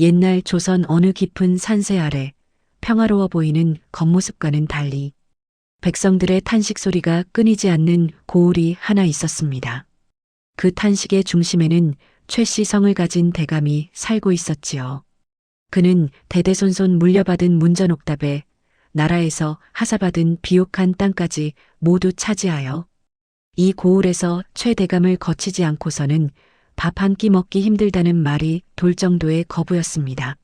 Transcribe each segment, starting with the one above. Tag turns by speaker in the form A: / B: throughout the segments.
A: 옛날 조선 어느 깊은 산세 아래 평화로워 보이는 겉모습과는 달리 백성들의 탄식 소리가 끊이지 않는 고을이 하나 있었습니다. 그 탄식의 중심에는 최씨 성을 가진 대감이 살고 있었지요. 그는 대대손손 물려받은 문전옥답에 나라에서 하사받은 비옥한 땅까지 모두 차지하여 이 고을에서 최 대감을 거치지 않고서는 밥 한 끼 먹기 힘들다는 말이 돌 정도의 거부였습니다.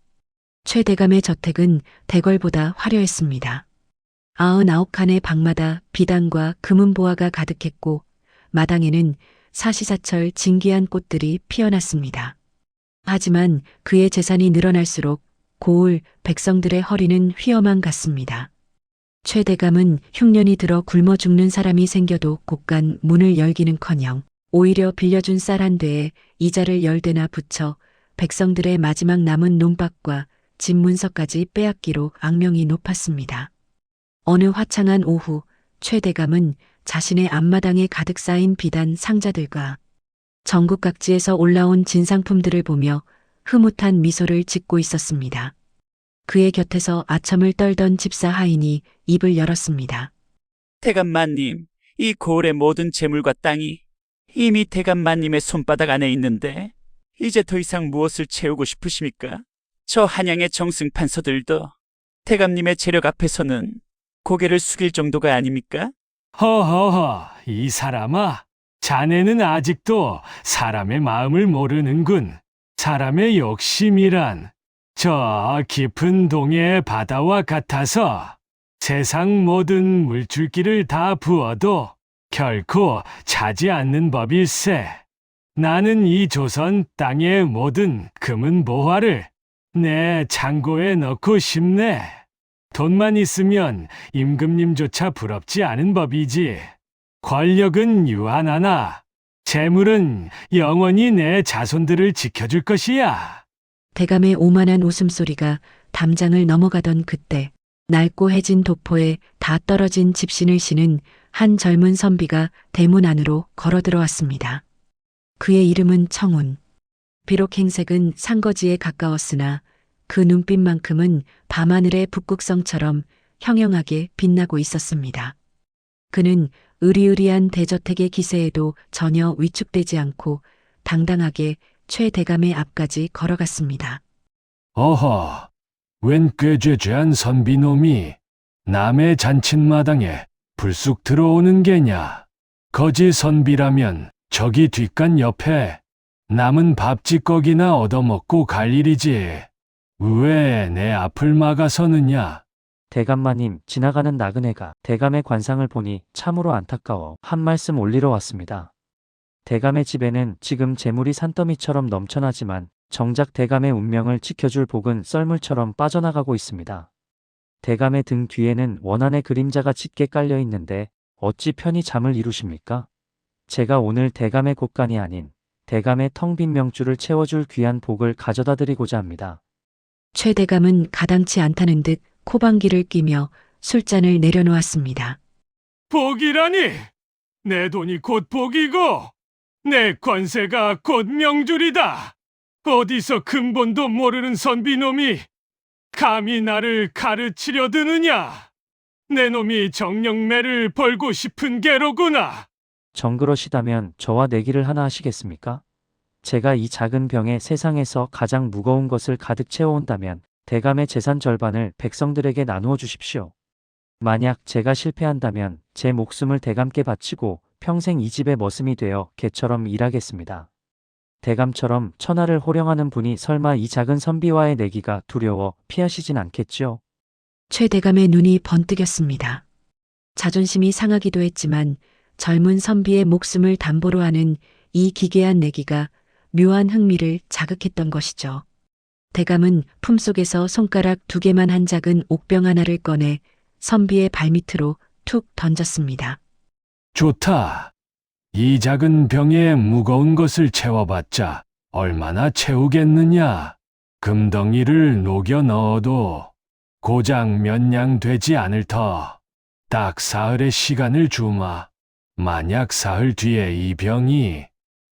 A: 최 대감의 저택은 대궐보다 화려했습니다. 99칸의 방마다 비단과 금은보화가 가득했고 마당에는 사시사철 진귀한 꽃들이 피어났습니다. 하지만 그의 재산이 늘어날수록 고을 백성들의 허리는 휘어만 갔습니다. 최 대감은 흉년이 들어 굶어 죽는 사람이 생겨도 곳간 문을 열기는커녕 오히려 빌려준 쌀 한 대에 이자를 10대나 붙여 백성들의 마지막 남은 논밭과 집 문서까지 빼앗기로 악명이 높았습니다. 어느 화창한 오후 최 대감은 자신의 앞마당에 가득 쌓인 비단 상자들과 전국 각지에서 올라온 진상품들을 보며 흐뭇한 미소를 짓고 있었습니다. 그의 곁에서 아첨을 떨던 집사 하인이 입을 열었습니다.
B: 대감마님, 이 고을의 모든 재물과 땅이 이미 대감마님의 손바닥 안에 있는데 이제 더 이상 무엇을 채우고 싶으십니까? 저 한양의 정승판서들도 대감님의 재력 앞에서는 고개를 숙일 정도가 아닙니까?
C: 허허허, 이 사람아. 자네는 아직도 사람의 마음을 모르는군. 사람의 욕심이란 저 깊은 동해의 바다와 같아서 세상 모든 물줄기를 다 부어도 결코 차지 않는 법일세. 나는 이 조선 땅의 모든 금은 보화를 내 창고에 넣고 싶네. 돈만 있으면 임금님조차 부럽지 않은 법이지. 권력은 유한하나 재물은 영원히 내 자손들을 지켜줄 것이야.
A: 대감의 오만한 웃음소리가 담장을 넘어가던 그때 낡고 해진 도포에 다 떨어진 집신을 신은 한 젊은 선비가 대문 안으로 걸어 들어왔습니다. 그의 이름은 청운. 비록 행색은 상거지에 가까웠으나 그 눈빛만큼은 밤하늘의 북극성처럼 형형하게 빛나고 있었습니다. 그는 으리으리한 대저택의 기세에도 전혀 위축되지 않고 당당하게 최 대감의 앞까지 걸어갔습니다.
C: 어허, 웬 꾀죄죄한 선비놈이 남의 잔칫마당에 불쑥 들어오는 게냐. 거지 선비라면 저기 뒷간 옆에 남은 밥찌꺼기나 얻어먹고 갈 일이지. 왜 내 앞을 막아서느냐.
D: 대감마님, 지나가는 나그네가 대감의 관상을 보니 참으로 안타까워 한 말씀 올리러 왔습니다. 대감의 집에는 지금 재물이 산더미처럼 넘쳐나지만 정작 대감의 운명을 지켜줄 복은 썰물처럼 빠져나가고 있습니다. 대감의 등 뒤에는 원한의 그림자가 짙게 깔려 있는데 어찌 편히 잠을 이루십니까? 제가 오늘 대감의 곳간이 아닌 대감의 텅 빈 명주를 채워줄 귀한 복을 가져다 드리고자 합니다.
A: 최 대감은 가당치 않다는 듯 코방귀를 뀌며 술잔을 내려놓았습니다.
C: 복이라니! 내 돈이 곧 복이고 내 권세가 곧 명줄이다. 어디서 근본도 모르는 선비놈이 감히 나를 가르치려 드느냐. 내 놈이 정령매를 벌고 싶은 게로구나.
D: 정그러시다면 저와 내기를 하나 하시겠습니까? 제가 이 작은 병에 세상에서 가장 무거운 것을 가득 채워온다면 대감의 재산 절반을 백성들에게 나누어 주십시오. 만약 제가 실패한다면 제 목숨을 대감께 바치고 평생 이 집의 머슴이 되어 개처럼 일하겠습니다. 대감처럼 천하를 호령하는 분이 설마 이 작은 선비와의 내기가 두려워 피하시진 않겠죠?
A: 최 대감의 눈이 번뜩였습니다. 자존심이 상하기도 했지만 젊은 선비의 목숨을 담보로 하는 이 기괴한 내기가 묘한 흥미를 자극했던 것이죠. 대감은 품속에서 손가락 2개만 한 작은 옥병 하나를 꺼내 선비의 발밑으로 툭 던졌습니다.
C: 좋다. 이 작은 병에 무거운 것을 채워봤자 얼마나 채우겠느냐. 금덩이를 녹여 넣어도 고작 몇 냥 되지 않을 터. 딱 사흘의 시간을 주마. 만약 사흘 뒤에 이 병이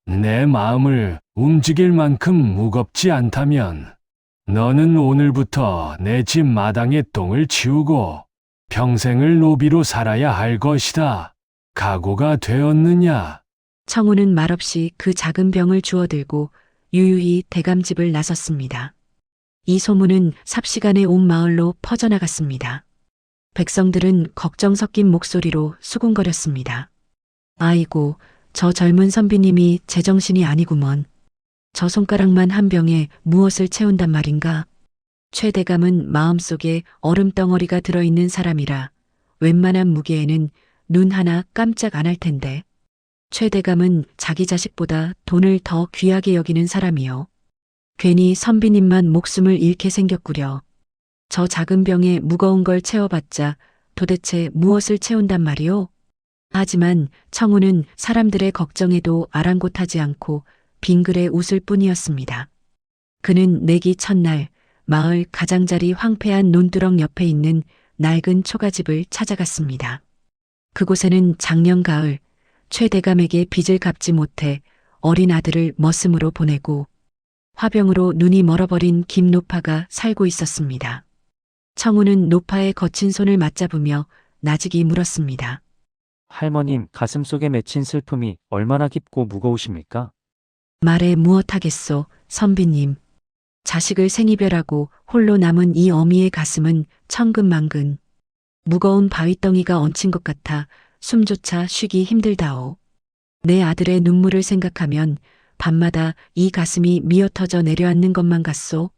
C: 내 마음을 움직일 만큼 무겁지 않다면 너는 오늘부터 내 집 마당에 똥을 치우고 평생을 노비로 살아야 할 것이다. 각오가 되었느냐?
A: 청우는 말없이 그 작은 병을 주워들고 유유히 대감집을 나섰습니다. 이 소문은 삽시간에 온 마을로 퍼져나갔습니다. 백성들은 걱정 섞인 목소리로 수군거렸습니다. 아이고, 저 젊은 선비님이 제정신이 아니구먼. 저 손가락만 한 병에 무엇을 채운단 말인가? 최 대감은 마음속에 얼음덩어리가 들어있는 사람이라 웬만한 무게에는 눈 하나 깜짝 안 할 텐데. 최 대감은 자기 자식보다 돈을 더 귀하게 여기는 사람이요. 괜히 선비님만 목숨을 잃게 생겼구려. 저 작은 병에 무거운 걸 채워봤자 도대체 무엇을 채운단 말이오? 하지만 청우는 사람들의 걱정에도 아랑곳하지 않고 빙그레 웃을 뿐이었습니다. 그는 내기 첫날 마을 가장자리 황폐한 논두렁 옆에 있는 낡은 초가집을 찾아갔습니다. 그곳에는 작년 가을 최 대감에게 빚을 갚지 못해 어린 아들을 머슴으로 보내고 화병으로 눈이 멀어버린 김노파가 살고 있었습니다. 청우는 노파의 거친 손을 맞잡으며 나직이 물었습니다.
D: 할머님, 가슴속에 맺힌 슬픔이 얼마나 깊고 무거우십니까?
A: 말해 무엇하겠소, 선비님. 자식을 생이별하고 홀로 남은 이 어미의 가슴은 천근만근. 무거운 바위덩이가 얹힌 것 같아 숨조차 쉬기 힘들다오. 내 아들의 눈물을 생각하면 밤마다 이 가슴이 미어터져 내려앉는 것만 같소.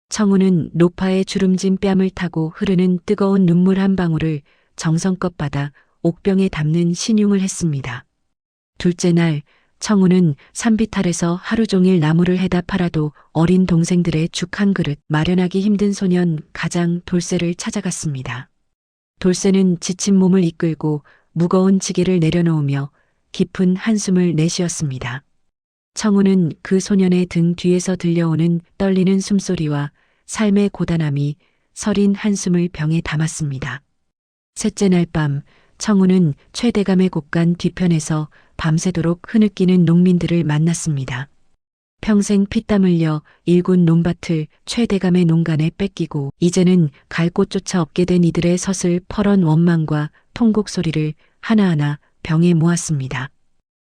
A: 청우는 노파의 주름진 뺨을 타고 흐르는 뜨거운 눈물 한 방울을 정성껏 받아 옥병에 담는 신용을 했습니다. 둘째 날 청우는 산비탈에서 하루 종일 나무를 해다 팔아도 어린 동생들의 죽 한 그릇 마련하기 힘든 소년 가장 돌쇠를 찾아갔습니다. 돌쇠는 지친 몸을 이끌고 무거운 지게를 내려놓으며 깊은 한숨을 내쉬었습니다. 청우는 그 소년의 등 뒤에서 들려오는 떨리는 숨소리와 삶의 고단함이 서린 한숨을 병에 담았습니다. 셋째 날 밤 청우는 최 대감의 곳간 뒤편에서 밤새도록 흐느끼는 농민들을 만났습니다. 평생 피땀 흘려 일군 논밭을 최 대감의 농간에 뺏기고 이제는 갈 곳조차 없게 된 이들의 서슬 퍼런 원망과 통곡 소리를 하나하나 병에 모았습니다.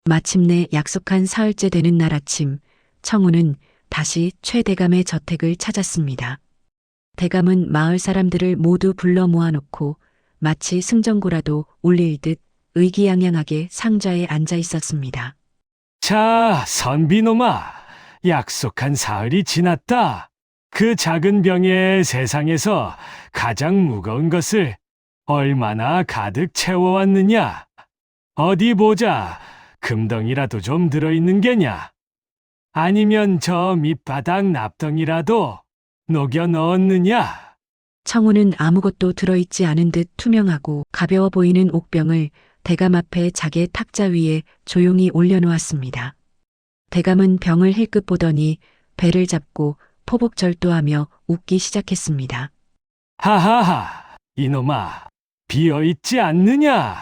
A: 마침내 약속한 사흘째 되는 날 아침, 청우는 다시 최 대감의 저택을 찾았습니다. 대감은 마을 사람들을 모두 불러 모아놓고 마치 승전고라도 울릴 듯 의기양양하게 상좌에 앉아 있었습니다.
C: 자, 선비놈아, 약속한 사흘이 지났다. 그 작은 병에 세상에서 가장 무거운 것을 얼마나 가득 채워왔느냐? 어디 보자. 금덩이라도 좀 들어있는 게냐? 아니면 저 밑바닥 납덩이라도 녹여 넣었느냐?
A: 청우는 아무것도 들어있지 않은 듯 투명하고 가벼워 보이는 옥병을 대감 앞에 자개 탁자 위에 조용히 올려놓았습니다. 대감은 병을 힐끗 보더니 배를 잡고 포복절도하며 웃기 시작했습니다.
C: 하하하, 이놈아, 비어있지 않느냐?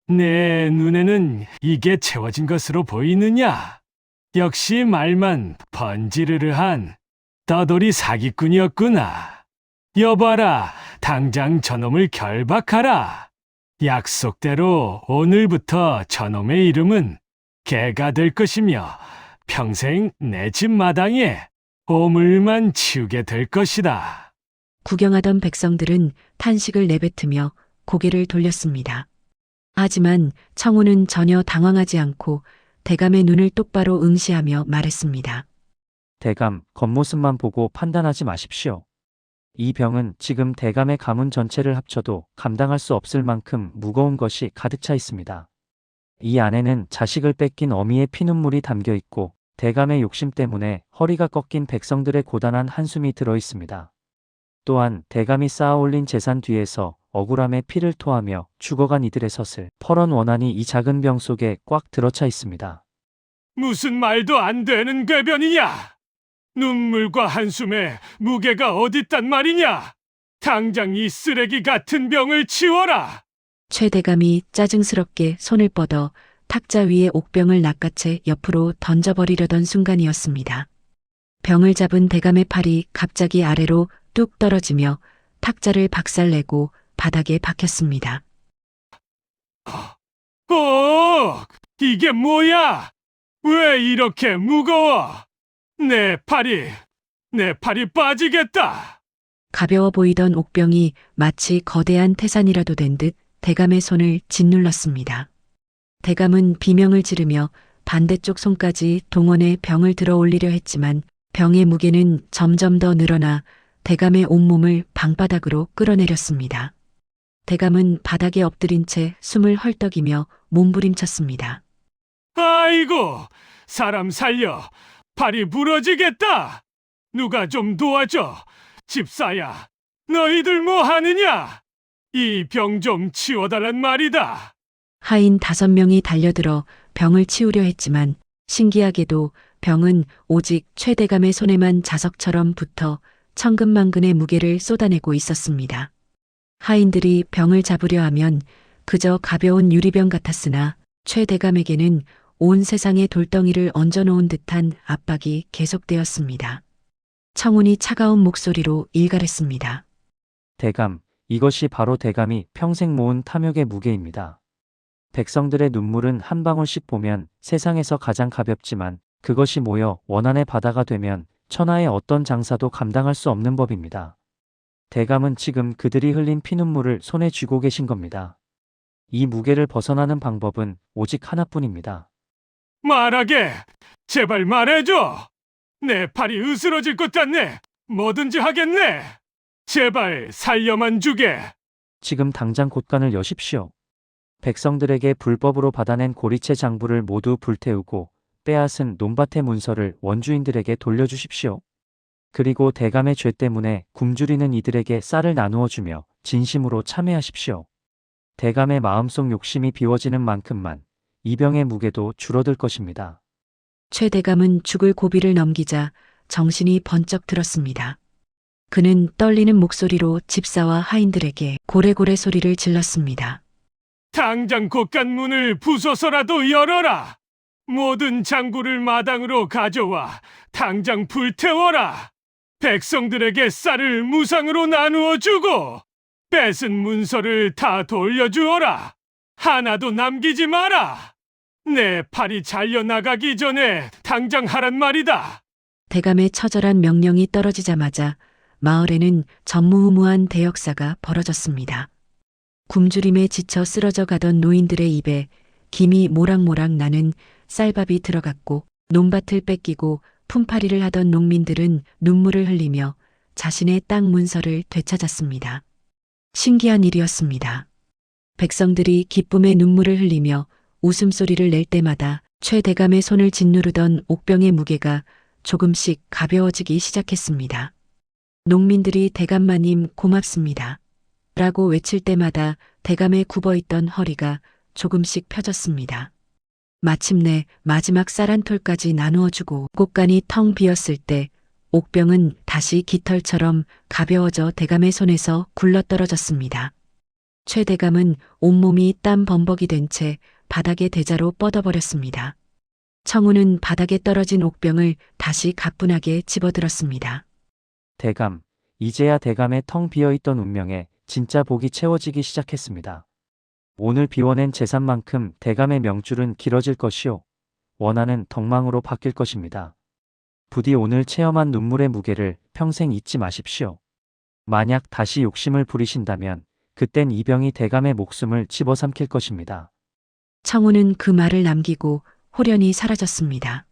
C: 내 눈에는 이게 채워진 것으로 보이느냐? 역시 말만 번지르르한 떠돌이 사기꾼이었구나. 여봐라, 당장 저놈을 결박하라. 약속대로 오늘부터 저놈의 이름은 개가 될 것이며 평생 내 집 마당에 오물만 치우게 될 것이다.
A: 구경하던 백성들은 탄식을 내뱉으며 고개를 돌렸습니다. 하지만 청우는 전혀 당황하지 않고 대감의 눈을 똑바로 응시하며 말했습니다.
D: 대감, 겉모습만 보고 판단하지 마십시오. 이 병은 지금 대감의 가문 전체를 합쳐도 감당할 수 없을 만큼 무거운 것이 가득 차 있습니다. 이 안에는 자식을 뺏긴 어미의 피눈물이 담겨 있고 대감의 욕심 때문에 허리가 꺾인 백성들의 고단한 한숨이 들어 있습니다. 또한 대감이 쌓아 올린 재산 뒤에서 억울함에 피를 토하며 죽어간 이들의 서슬, 퍼런 원한이 이 작은 병 속에 꽉 들어차 있습니다.
C: 무슨 말도 안 되는 궤변이냐? 눈물과 한숨에 무게가 어딨단 말이냐? 당장 이 쓰레기 같은 병을 치워라!
A: 최 대감이 짜증스럽게 손을 뻗어 탁자 위에 옥병을 낚아채 옆으로 던져버리려던 순간이었습니다. 병을 잡은 대감의 팔이 갑자기 아래로 뚝 떨어지며 탁자를 박살내고 바닥에 박혔습니다.
C: 이게 뭐야? 왜 이렇게 무거워? 내 팔이 빠지겠다.
A: 가벼워 보이던 옥병이 마치 거대한 태산이라도 된 듯 대감의 손을 짓눌렀습니다. 대감은 비명을 지르며 반대쪽 손까지 동원해 병을 들어 올리려 했지만 병의 무게는 점점 더 늘어나 대감의 온몸을 방바닥으로 끌어내렸습니다. 대감은 바닥에 엎드린 채 숨을 헐떡이며 몸부림쳤습니다.
C: 아이고, 사람 살려. 팔이 부러지겠다. 누가 좀 도와줘. 집사야, 너희들 뭐 하느냐? 이 병 좀 치워달란 말이다.
A: 하인 5명이 달려들어 병을 치우려 했지만 신기하게도 병은 오직 최대감의 손에만 자석처럼 붙어 천근만근의 무게를 쏟아내고 있었습니다. 하인들이 병을 잡으려 하면 그저 가벼운 유리병 같았으나 최대감에게는 온 세상의 돌덩이를 얹어놓은 듯한 압박이 계속되었습니다. 청운이 차가운 목소리로 일갈했습니다.
D: 대감, 이것이 바로 대감이 평생 모은 탐욕의 무게입니다. 백성들의 눈물은 한 방울씩 보면 세상에서 가장 가볍지만 그것이 모여 원한의 바다가 되면 천하의 어떤 장사도 감당할 수 없는 법입니다. 대감은 지금 그들이 흘린 피눈물을 손에 쥐고 계신 겁니다. 이 무게를 벗어나는 방법은 오직 하나뿐입니다.
C: 말하게. 제발 말해줘. 내 팔이 으스러질 것 같네. 뭐든지 하겠네. 제발 살려만 주게.
D: 지금 당장 곳간을 여십시오. 백성들에게 불법으로 받아낸 고리채 장부를 모두 불태우고 빼앗은 논밭의 문서를 원주인들에게 돌려주십시오. 그리고 대감의 죄 때문에 굶주리는 이들에게 쌀을 나누어 주며 진심으로 참회하십시오. 대감의 마음속 욕심이 비워지는 만큼만 이 병의 무게도 줄어들 것입니다.
A: 최대감은 죽을 고비를 넘기자 정신이 번쩍 들었습니다. 그는 떨리는 목소리로 집사와 하인들에게 고래고래 소리를 질렀습니다.
C: 당장 곳간 문을 부숴서라도 열어라. 모든 장구를 마당으로 가져와 당장 불태워라. 백성들에게 쌀을 무상으로 나누어 주고 뺏은 문서를 다 돌려주어라. 하나도 남기지 마라. 내 팔이 잘려나가기 전에 당장 하란 말이다.
A: 대감의 처절한 명령이 떨어지자마자 마을에는 전무후무한 대역사가 벌어졌습니다. 굶주림에 지쳐 쓰러져 가던 노인들의 입에 김이 모락모락 나는 쌀밥이 들어갔고 논밭을 뺏기고 품팔이를 하던 농민들은 눈물을 흘리며 자신의 땅 문서를 되찾았습니다. 신기한 일이었습니다. 백성들이 기쁨의 눈물을 흘리며 웃음소리를 낼 때마다 최대감의 손을 짓누르던 옥병의 무게가 조금씩 가벼워지기 시작했습니다. 농민들이 대감마님 고맙습니다. 라고 외칠 때마다 대감의 굽어있던 허리가 조금씩 펴졌습니다. 마침내 마지막 쌀 한 톨까지 나누어주고 곳간이 텅 비었을 때 옥병은 다시 깃털처럼 가벼워져 대감의 손에서 굴러떨어졌습니다. 최대감은 온몸이 땀 범벅이 된 채 바닥에 대자로 뻗어버렸습니다. 청우는 바닥에 떨어진 옥병을 다시 가뿐하게 집어들었습니다.
D: 대감, 이제야 대감의 텅 비어있던 운명에 진짜 복이 채워지기 시작했습니다. 오늘 비워낸 재산만큼 대감의 명줄은 길어질 것이요. 원한은 덕망으로 바뀔 것입니다. 부디 오늘 체험한 눈물의 무게를 평생 잊지 마십시오. 만약 다시 욕심을 부리신다면 그땐 이 병이 대감의 목숨을 집어삼킬 것입니다.
A: 청우는 그 말을 남기고 호련히 사라졌습니다.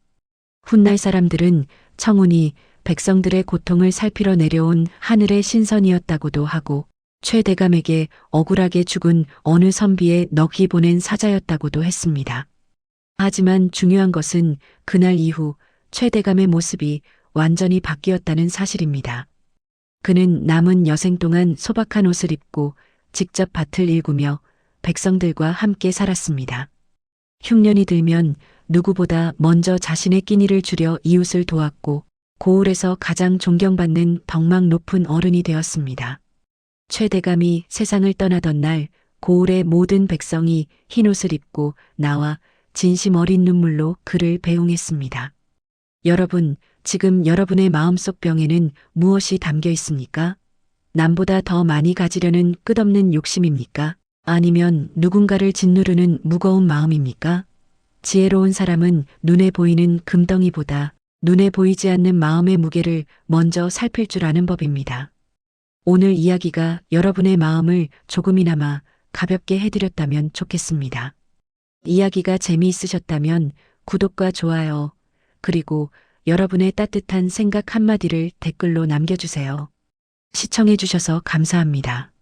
A: 훗날 사람들은 청운이 백성들의 고통을 살피러 내려온 하늘의 신선이었다고도 하고 최대감에게 억울하게 죽은 어느 선비의 넋이 보낸 사자였다고도 했습니다. 하지만 중요한 것은 그날 이후 최대감의 모습이 완전히 바뀌었다는 사실입니다. 그는 남은 여생 동안 소박한 옷을 입고 직접 밭을 일구며 백성들과 함께 살았습니다. 흉년이 들면 누구보다 먼저 자신의 끼니를 줄여 이웃을 도왔고 고을에서 가장 존경받는 덕망 높은 어른이 되었습니다. 최대감이 세상을 떠나던 날 고을의 모든 백성이 흰옷을 입고 나와 진심 어린 눈물로 그를 배웅했습니다. 여러분, 지금 여러분의 마음속 병에는 무엇이 담겨 있습니까? 남보다 더 많이 가지려는 끝없는 욕심입니까? 아니면 누군가를 짓누르는 무거운 마음입니까? 지혜로운 사람은 눈에 보이는 금덩이보다 눈에 보이지 않는 마음의 무게를 먼저 살필 줄 아는 법입니다. 오늘 이야기가 여러분의 마음을 조금이나마 가볍게 해드렸다면 좋겠습니다. 이야기가 재미있으셨다면 구독과 좋아요, 그리고 여러분의 따뜻한 생각 한마디를 댓글로 남겨주세요. 시청해주셔서 감사합니다.